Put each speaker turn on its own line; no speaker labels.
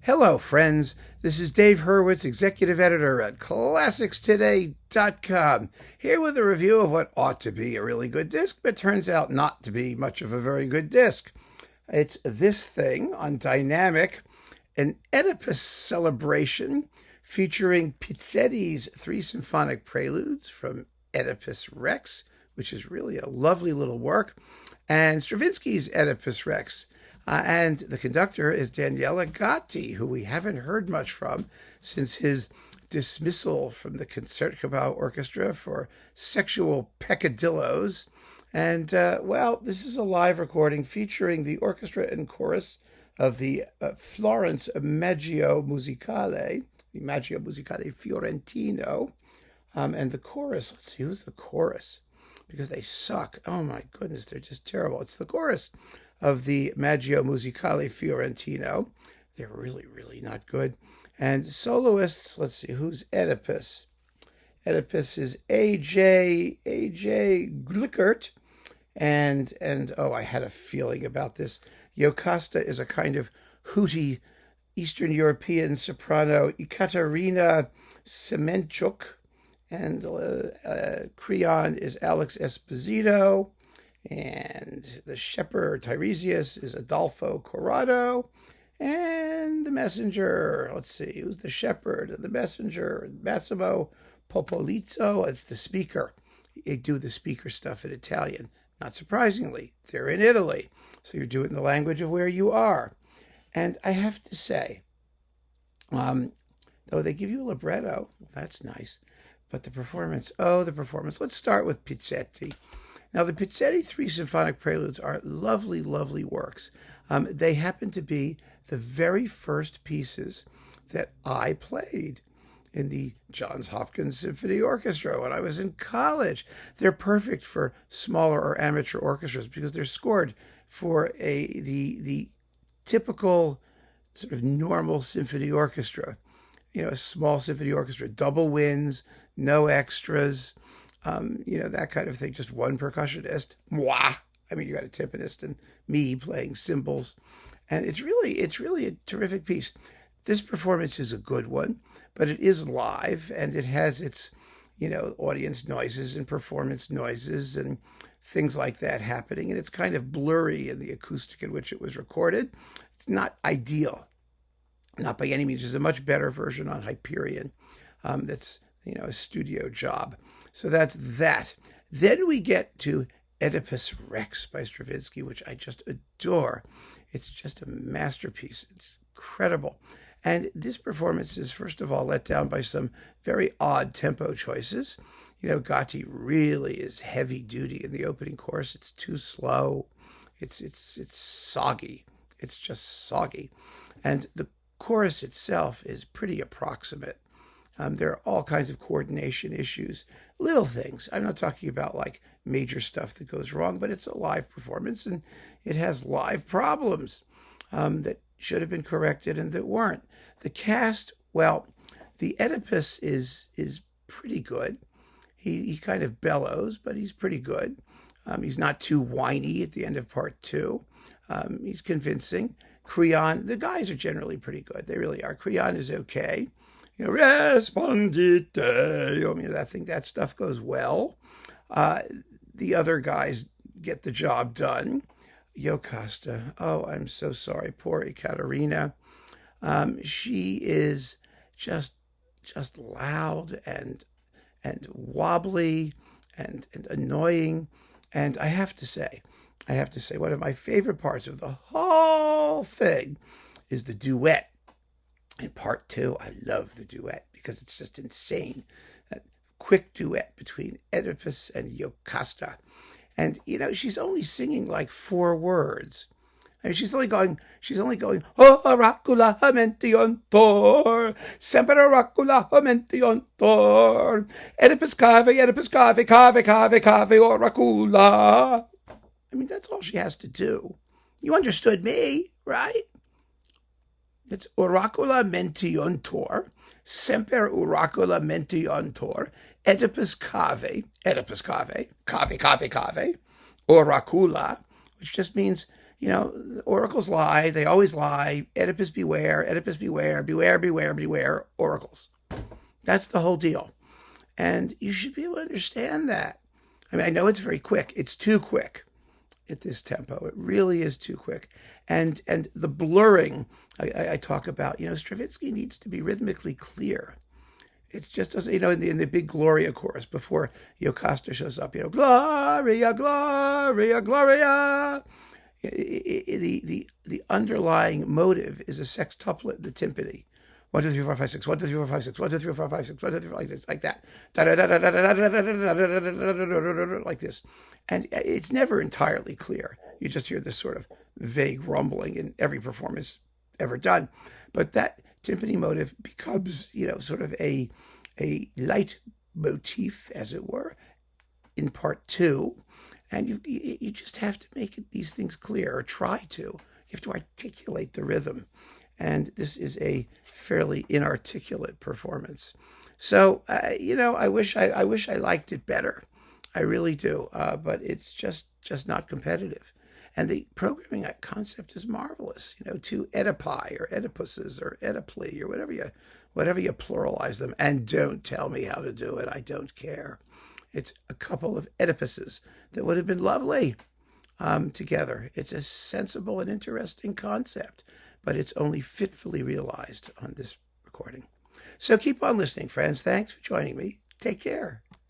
Hello, friends. This is Dave Hurwitz, executive editor at ClassicsToday.com, here with a review of what ought to be a really good disc, but turns out not to be much of a very good disc. It's this thing on Dynamic, an Oedipus celebration featuring Pizzetti's 3 symphonic preludes from Oedipus Rex, which is really a lovely little work, and Stravinsky's Oedipus Rex. And the conductor is Danielle Gatti, who we haven't heard much from since his dismissal from the Concertgebouw Orchestra for sexual peccadillos. And, this is a live recording featuring the orchestra and chorus of the Florence Maggio Musicale, the Maggio Musicale Fiorentino. And the chorus, let's see, who's the chorus? Because they suck. Oh my goodness, they're just terrible. It's the chorus of the Maggio Musicale Fiorentino. They're really, really not good. And soloists, let's see, who's Oedipus? Oedipus is A.J. Glickert. And I had a feeling about this. Jocasta is a kind of hooty Eastern European soprano, Ekaterina Semenchuk. And Creon is Alex Esposito. And the shepherd, Tiresias, is Adolfo Corrado. And the messenger, let's see, who's the shepherd? The messenger, Massimo Popolizzo. It's the speaker. They do the speaker stuff in Italian. Not surprisingly, they're in Italy. So you're doing the language of where you are. And I have to say, though they give you a libretto, that's nice. But the performance, let's start with Pizzetti. Now, the Pizzetti 3 symphonic preludes are lovely, lovely works. They happen to be the very first pieces that I played in the Johns Hopkins Symphony Orchestra when I was in college. They're perfect for smaller or amateur orchestras because they're scored for the typical sort of normal symphony orchestra. You know, a small symphony orchestra, double winds, no extras. That kind of thing, just one percussionist. Moi. I mean, you got a timpanist and me playing cymbals. And it's really a terrific piece. This performance is a good one, but it is live and it has its, audience noises and performance noises and things like that happening. And it's kind of blurry in the acoustic in which it was recorded. It's not ideal. Not by any means. There's a much better version on Hyperion that's, a studio job. So that's that. Then we get to Oedipus Rex by Stravinsky, which I just adore. It's just a masterpiece. It's incredible. And this performance is, first of all, let down by some very odd tempo choices. Gatti really is heavy duty in the opening chorus. It's too slow. It's soggy. It's just soggy. And the chorus itself is pretty approximate. There are all kinds of coordination issues, little things. I'm not talking about like major stuff that goes wrong, but it's a live performance and it has live problems that should have been corrected and that weren't. The cast, the Oedipus is pretty good. He kind of bellows, but he's pretty good. He's not too whiny at the end of part 2. He's convincing. Creon, the guys are generally pretty good. They really are. Creon is okay. Respondite. That stuff goes well. The other guys get the job done. Jocasta, I'm so sorry. Poor Ekaterina. She is just loud and wobbly and annoying. And I have to say, one of my favorite parts of the whole thing is the duet. In part 2, I love the duet because it's just insane. That quick duet between Oedipus and Jocasta. And, she's only singing like 4 words. I mean, she's only going, oh, oracula mentiontor, semper oracula mentiontor, Oedipus cave, oracula. I mean, that's all she has to do. You understood me, right? It's oracula mentiontor, semper oracula mentiontor, Oedipus cave, oracula, which just means You know, the oracles lie. They always lie. Oedipus beware, Oedipus beware, beware, beware, beware, oracles. That's the whole deal. And you should be able to understand that. I mean, I know it's very quick. It's too quick at this tempo. It really is too quick. And the blurring I talk about, you know, Stravinsky needs to be rhythmically clear. It's just, you know, in the big Gloria chorus before Jocasta shows up, you know, Gloria, Gloria, Gloria. The underlying motive is a sextuplet, the timpani. 1, 2, 3, 4, 5, 6. 1, 2, 3, 4, 5, 6. 1, 2, 3, 4, 5, 6. 1, 2, 3, 4, like this, like that. Like this. And it's never entirely clear. You just hear this sort of vague rumbling in every performance ever done. But that timpani motive becomes, you know, sort of a leitmotif, as it were, in part 2. And you just have to make these things clear, or try to. You have to articulate the rhythm. And this is a fairly inarticulate performance. So, you know, I wish I liked it better. I really do. But it's just not competitive. And the programming concept is marvelous. You know, 2 Oedipi or Oedipuses or Oedipli or whatever you pluralize them. And don't tell me how to do it. I don't care. It's a couple of Oedipuses that would have been lovely together. It's a sensible and interesting concept, but it's only fitfully realized on this recording. So keep on listening, friends. Thanks for joining me. Take care.